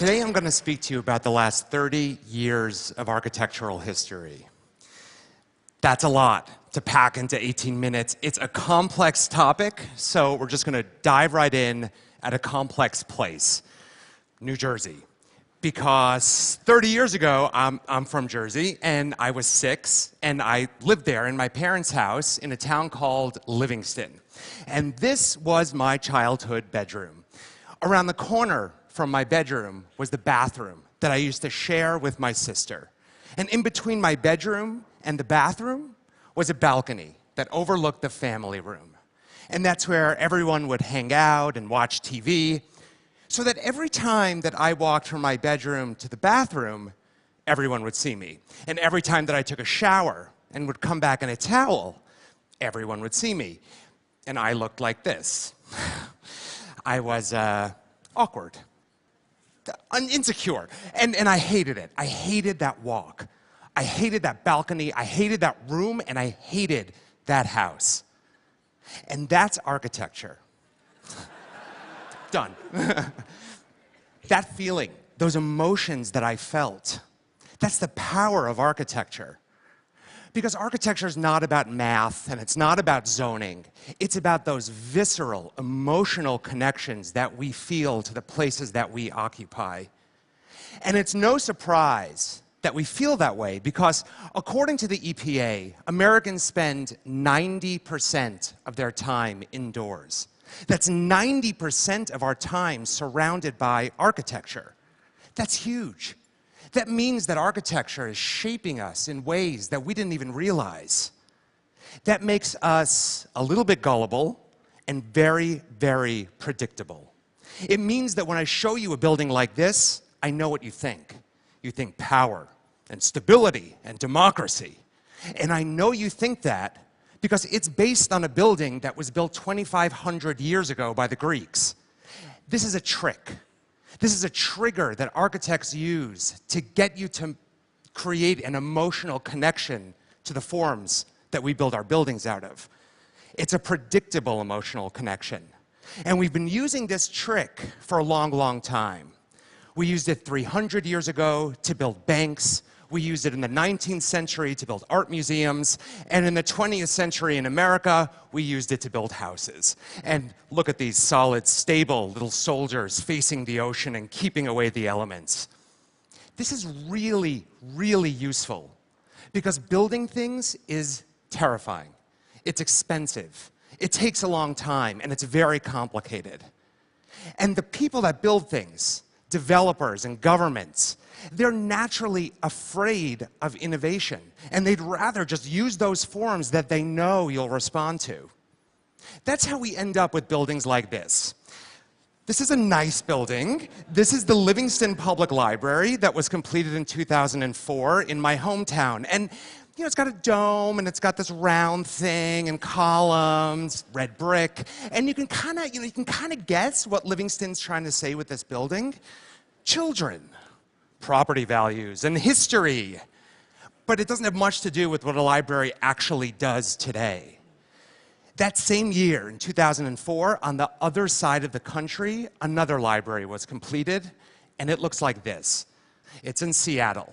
Today I'm going to speak to you about the last 30 years of architectural history. That's a lot to pack into 18 minutes. It's a complex topic, so we're just going to dive right in at a complex place, New Jersey. Because 30 years ago, I'm from Jersey, and I was 6, and I lived there in my parents' house in a town called Livingston. And this was my childhood bedroom. Around the corner from my bedroom was the bathroom that I used to share with my sister. And in between my bedroom and the bathroom was a balcony that overlooked the family room. And that's where everyone would hang out and watch TV, so that every time that I walked from my bedroom to the bathroom, everyone would see me. And every time that I took a shower and would come back in a towel, everyone would see me. And I looked like this. I was awkward, insecure, and I hated it. I hated that walk. I hated that balcony. I hated that room, and I hated that house. And that's architecture. Done. That feeling, those emotions that I felt, that's the power of architecture. Because architecture is not about math, and it's not about zoning. It's about those visceral, emotional connections that we feel to the places that we occupy. And it's no surprise that we feel that way, because according to the EPA, Americans spend 90% of their time indoors. That's 90% of our time surrounded by architecture. That's huge. That means that architecture is shaping us in ways that we didn't even realize. That makes us a little bit gullible and very, very predictable. It means that when I show you a building like this, I know what you think. You think power and stability and democracy. And I know you think that because it's based on a building that was built 2,500 years ago by the Greeks. This is a trick. This is a trigger that architects use to get you to create an emotional connection to the forms that we build our buildings out of. It's a predictable emotional connection. And we've been using this trick for a long, long time. We used it 300 years ago to build banks. We used it in the 19th century to build art museums, and in the 20th century in America, we used it to build houses. And look at these solid, stable little soldiers facing the ocean and keeping away the elements. This is really, really useful, because building things is terrifying. It's expensive. It takes a long time, and it's very complicated. And the people that build things, developers and governments, they're naturally afraid of innovation, and they'd rather just use those forms that they know you'll respond to. That's how we end up with buildings like this. This is a nice building. This is the Livingston Public Library that was completed in 2004 in my hometown. And it's got a dome, and it's got this round thing and columns, red brick, and you can kind of guess what Livingston's trying to say with this building. Children, property values, and history. But it doesn't have much to do with what a library actually does today. That same year, in 2004, on the other side of the country, another library was completed, and it looks like this. It's in Seattle.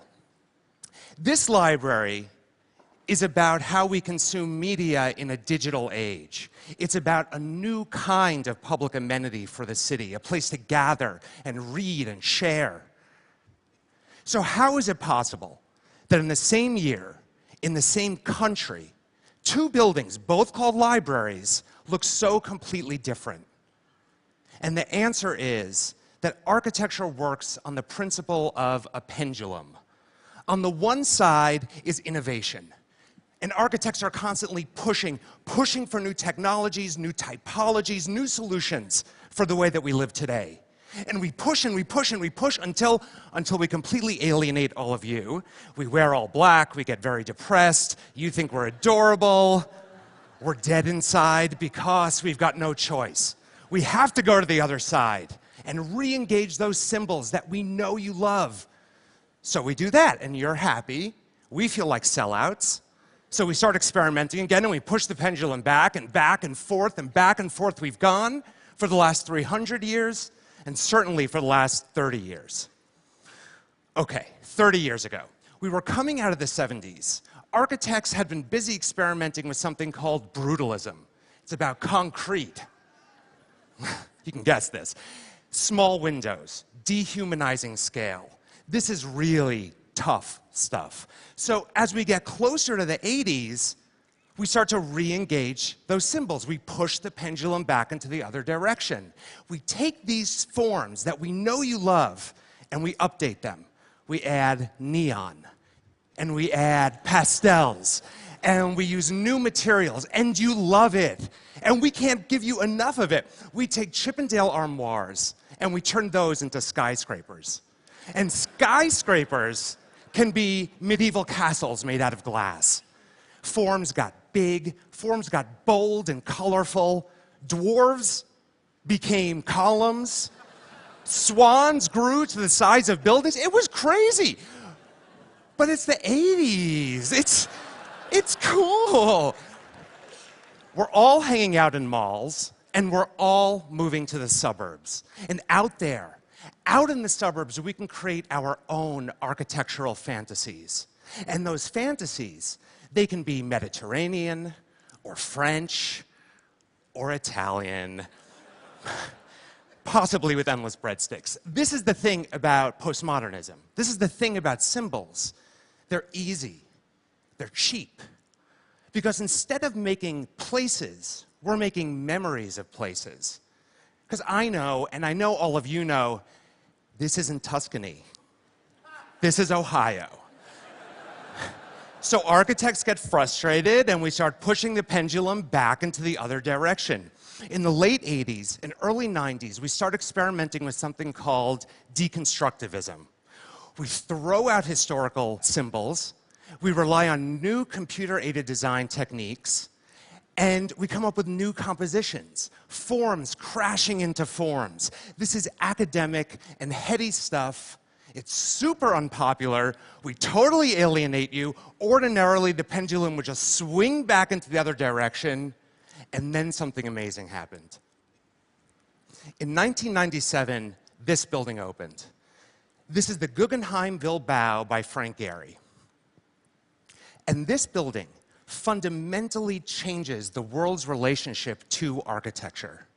This library is about how we consume media in a digital age. It's about a new kind of public amenity for the city, a place to gather and read and share. So how is it possible that in the same year, in the same country, two buildings, both called libraries, look so completely different? And the answer is that architecture works on the principle of a pendulum. On the one side is innovation. And architects are constantly pushing for new technologies, new typologies, new solutions for the way that we live today. And we push and we push and we push until we completely alienate all of you. We wear all black, we get very depressed, you think we're adorable, we're dead inside because we've got no choice. We have to go to the other side and re-engage those symbols that we know you love. So we do that, and you're happy. We feel like sellouts. So we start experimenting again, and we push the pendulum back and back and forth and back and forth. We've gone for the last 300 years, and certainly for the last 30 years. Okay, 30 years ago. We were coming out of the 70s. Architects had been busy experimenting with something called brutalism. It's about concrete. You can guess this. Small windows, dehumanizing scale. This is really tough stuff. So as we get closer to the 80s, we start to re-engage those symbols. We push the pendulum back into the other direction. We take these forms that we know you love and we update them. We add neon, and we add pastels, and we use new materials, and you love it. And we can't give you enough of it. We take Chippendale armoires, and we turn those into skyscrapers. And skyscrapers can be medieval castles made out of glass. Forms got big, forms got bold and colorful. Dwarves became columns. Swans grew to the size of buildings. It was crazy. But it's the 80s. It's cool. We're all hanging out in malls, and we're all moving to the suburbs. And out there, out in the suburbs, we can create our own architectural fantasies. And those fantasies, they can be Mediterranean, or French, or Italian, possibly with endless breadsticks. This is the thing about postmodernism. This is the thing about symbols. They're easy. They're cheap. Because instead of making places, we're making memories of places. Because I know, and I know all of you know, this isn't Tuscany. This is Ohio. So architects get frustrated, and we start pushing the pendulum back into the other direction. In the late 80s and early 90s, we start experimenting with something called deconstructivism. We throw out historical symbols, we rely on new computer-aided design techniques, and we come up with new compositions, forms crashing into forms. This is academic and heady stuff. It's super unpopular. We totally alienate you. Ordinarily, the pendulum would just swing back into the other direction, and then something amazing happened. In 1997, this building opened. This is the Guggenheim Bilbao by Frank Gehry. And this building fundamentally changes the world's relationship to architecture.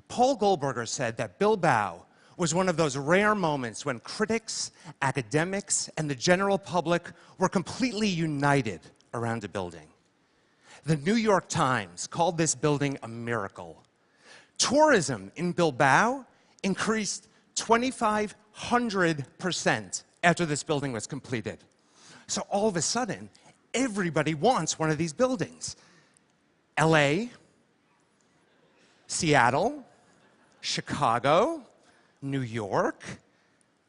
Paul Goldberger said that Bilbao was one of those rare moments when critics, academics, and the general public were completely united around a building. The New York Times called this building a miracle. Tourism in Bilbao increased 2,500% after this building was completed. So all of a sudden, everybody wants one of these buildings. LA, Seattle, Chicago, New York,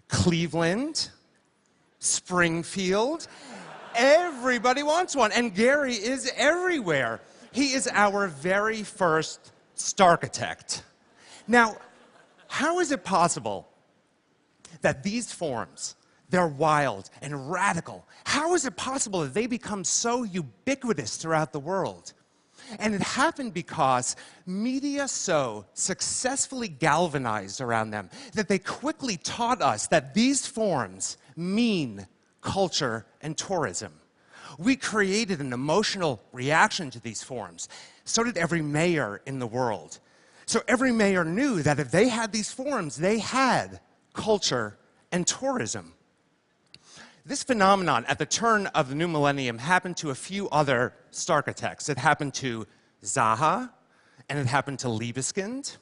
Cleveland, Springfield. Everybody wants one, and Gehry is everywhere. He is our very first starchitect. Now, how is it possible that these forms, they're wild and radical? How is it possible that they become so ubiquitous throughout the world? And it happened because media so successfully galvanized around them that they quickly taught us that these forms mean culture and tourism. We created an emotional reaction to these forms. So did every mayor in the world. So every mayor knew that if they had these forms, they had culture and tourism. This phenomenon at the turn of the new millennium happened to a few other starchitects. It happened to Zaha, and it happened to Libeskind.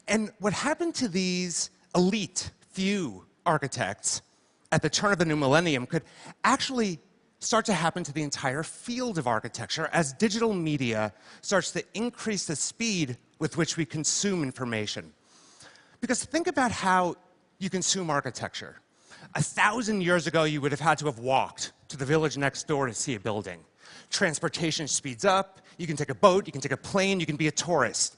And what happened to these elite few architects at the turn of the new millennium could actually start to happen to the entire field of architecture as digital media starts to increase the speed with which we consume information. Because think about how you consume architecture. 1,000 years ago, you would have had to have walked to the village next door to see a building. Transportation speeds up. You can take a boat, you can take a plane, you can be a tourist.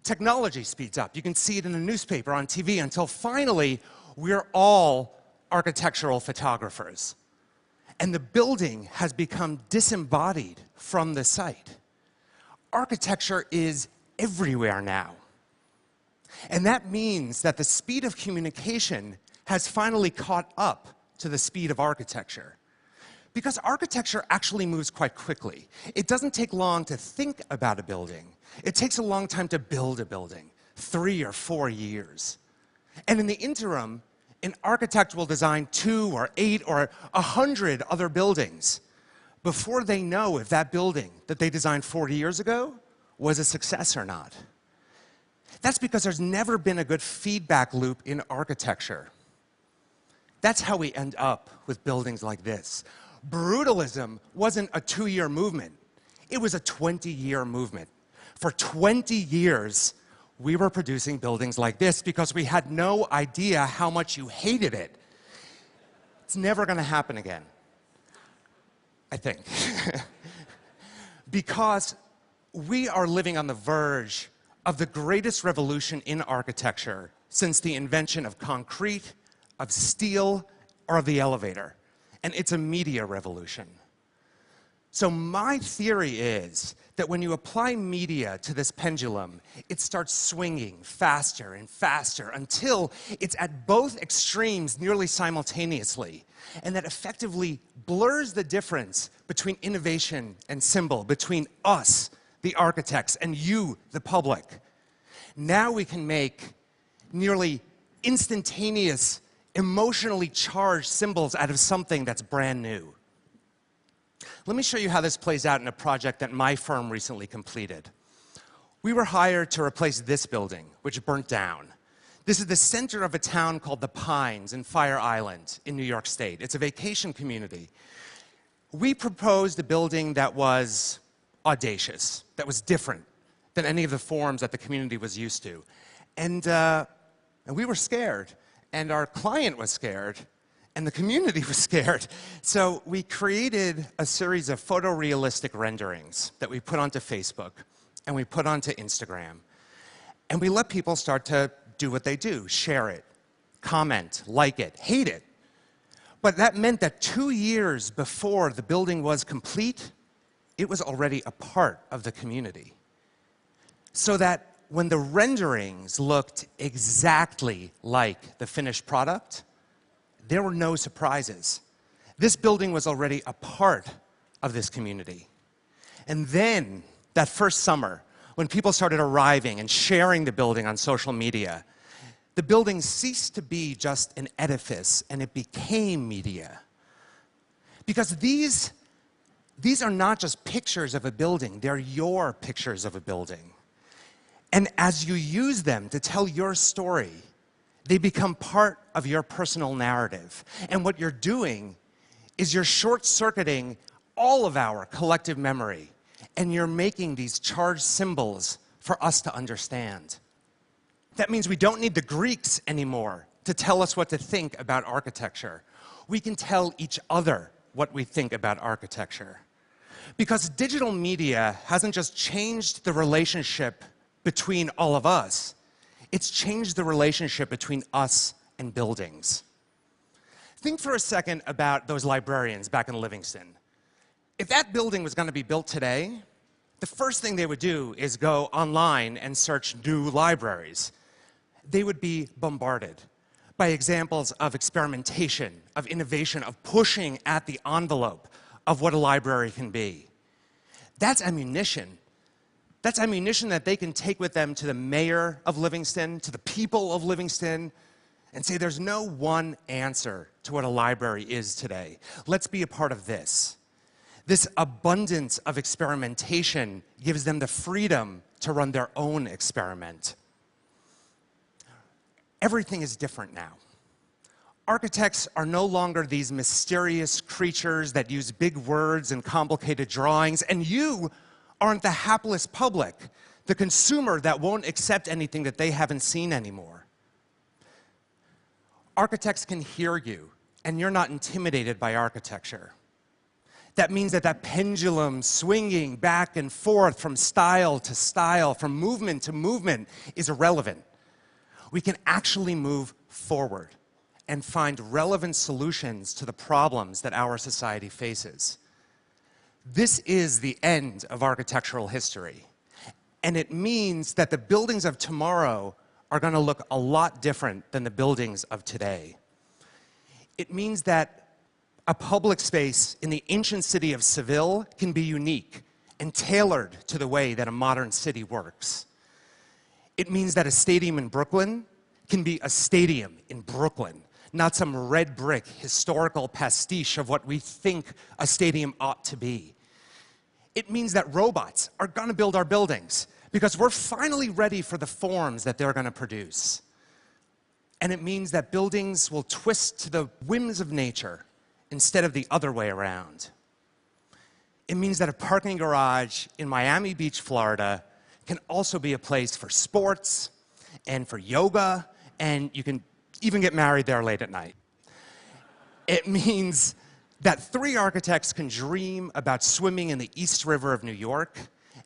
Technology speeds up. You can see it in the newspaper, on TV, until finally, we're all architectural photographers. And the building has become disembodied from the site. Architecture is everywhere now. And that means that the speed of communication has finally caught up to the speed of architecture. Because architecture actually moves quite quickly. It doesn't take long to think about a building. It takes a long time to build a building, 3 or 4 years. And in the interim, an architect will design 2 or 8 or 100 other buildings before they know if that building that they designed 40 years ago was a success or not. That's because there's never been a good feedback loop in architecture. That's how we end up with buildings like this. Brutalism wasn't a 2-year movement. It was a 20-year movement. For 20 years, we were producing buildings like this because we had no idea how much you hated it. It's never going to happen again, I think. Because we are living on the verge of the greatest revolution in architecture since the invention of concrete, of steel, or of the elevator. And it's a media revolution. So my theory is that when you apply media to this pendulum, it starts swinging faster and faster until it's at both extremes nearly simultaneously, and that effectively blurs the difference between innovation and symbol, between us, the architects, and you, the public. Now we can make nearly instantaneous, emotionally charged symbols out of something that's brand new. Let me show you how this plays out in a project that my firm recently completed. We were hired to replace this building, which burnt down. This is the center of a town called The Pines in Fire Island in New York State. It's a vacation community. We proposed a building that was audacious, that was different than any of the forms that the community was used to. And we were scared, and our client was scared, and the community was scared. So we created a series of photorealistic renderings that we put onto Facebook, and we put onto Instagram. And we let people start to do what they do, share it, comment, like it, hate it. But that meant that 2 years before the building was complete, it was already a part of the community. So that when the renderings looked exactly like the finished product, there were no surprises. This building was already a part of this community. And then, that first summer, when people started arriving and sharing the building on social media, the building ceased to be just an edifice, and it became media. Because these are not just pictures of a building, they're your pictures of a building. And as you use them to tell your story, they become part of your personal narrative. And what you're doing is you're short-circuiting all of our collective memory, and you're making these charged symbols for us to understand. That means we don't need the Greeks anymore to tell us what to think about architecture. We can tell each other what we think about architecture. Because digital media hasn't just changed the relationship between all of us, it's changed the relationship between us and buildings. Think for a second about those librarians back in Livingston. If that building was going to be built today, the first thing they would do is go online and search new libraries. They would be bombarded by examples of experimentation, of innovation, of pushing at the envelope of what a library can be. That's ammunition. That's ammunition that they can take with them to the mayor of Livingston, to the people of Livingston, and say there's no one answer to what a library is today. Let's be a part of this. This abundance of experimentation gives them the freedom to run their own experiment. Everything is different now. Architects are no longer these mysterious creatures that use big words and complicated drawings, and you aren't the hapless public, the consumer that won't accept anything that they haven't seen anymore. Architects can hear you, and you're not intimidated by architecture. That means that that pendulum swinging back and forth from style to style, from movement to movement, is irrelevant. We can actually move forward and find relevant solutions to the problems that our society faces. This is the end of architectural history, and it means that the buildings of tomorrow are going to look a lot different than the buildings of today. It means that a public space in the ancient city of Seville can be unique and tailored to the way that a modern city works. It means that a stadium in Brooklyn can be a stadium in Brooklyn, not some red brick historical pastiche of what we think a stadium ought to be. It means that robots are going to build our buildings because we're finally ready for the forms that they're going to produce. And it means that buildings will twist to the whims of nature instead of the other way around. It means that a parking garage in Miami Beach, Florida, can also be a place for sports and for yoga, and you can even get married there late at night. It means that 3 architects can dream about swimming in the East River of New York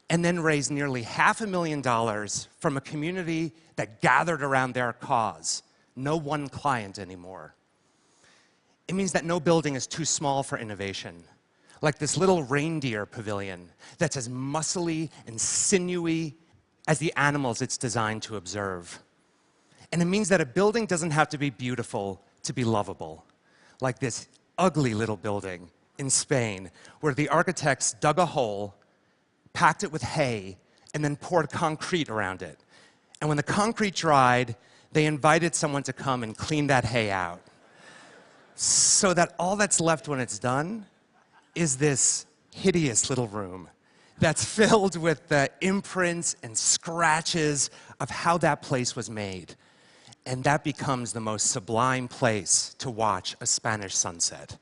and then raise nearly $500,000 from a community that gathered around their cause. No one client anymore. It means that no building is too small for innovation, like this little reindeer pavilion that's as muscly and sinewy as the animals it's designed to observe. And it means that a building doesn't have to be beautiful to be lovable, like this ugly little building in Spain, where the architects dug a hole, packed it with hay, and then poured concrete around it. And when the concrete dried, they invited someone to come and clean that hay out, so that all that's left when it's done is this hideous little room that's filled with the imprints and scratches of how that place was made. And that becomes the most sublime place to watch a Spanish sunset.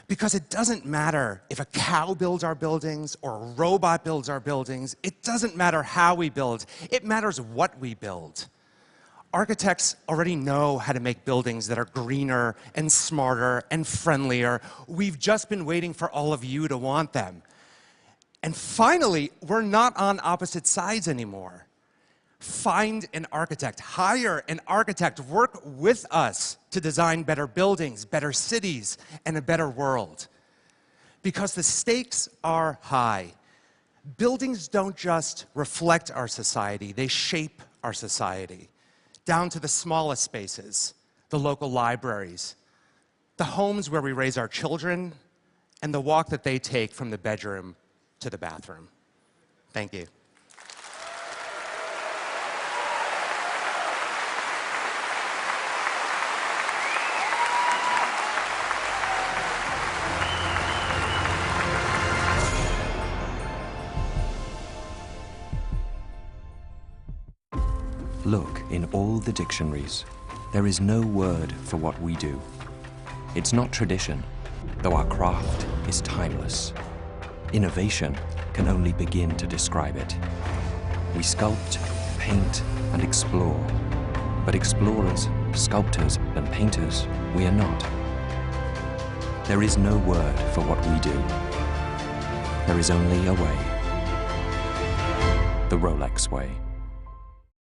Because it doesn't matter if a cow builds our buildings or a robot builds our buildings. It doesn't matter how we build. It matters what we build. Architects already know how to make buildings that are greener and smarter and friendlier. We've just been waiting for all of you to want them. And finally, we're not on opposite sides anymore. Find an architect, hire an architect, work with us to design better buildings, better cities, and a better world. Because the stakes are high. Buildings don't just reflect our society, they shape our society. Down to the smallest spaces, the local libraries, the homes where we raise our children, and the walk that they take from the bedroom to the bathroom. Thank you. Look in all the dictionaries. There is no word for what we do. It's not tradition, though our craft is timeless. Innovation can only begin to describe it. We sculpt, paint, and explore. But explorers, sculptors, and painters, we are not. There is no word for what we do. There is only a way. The Rolex way.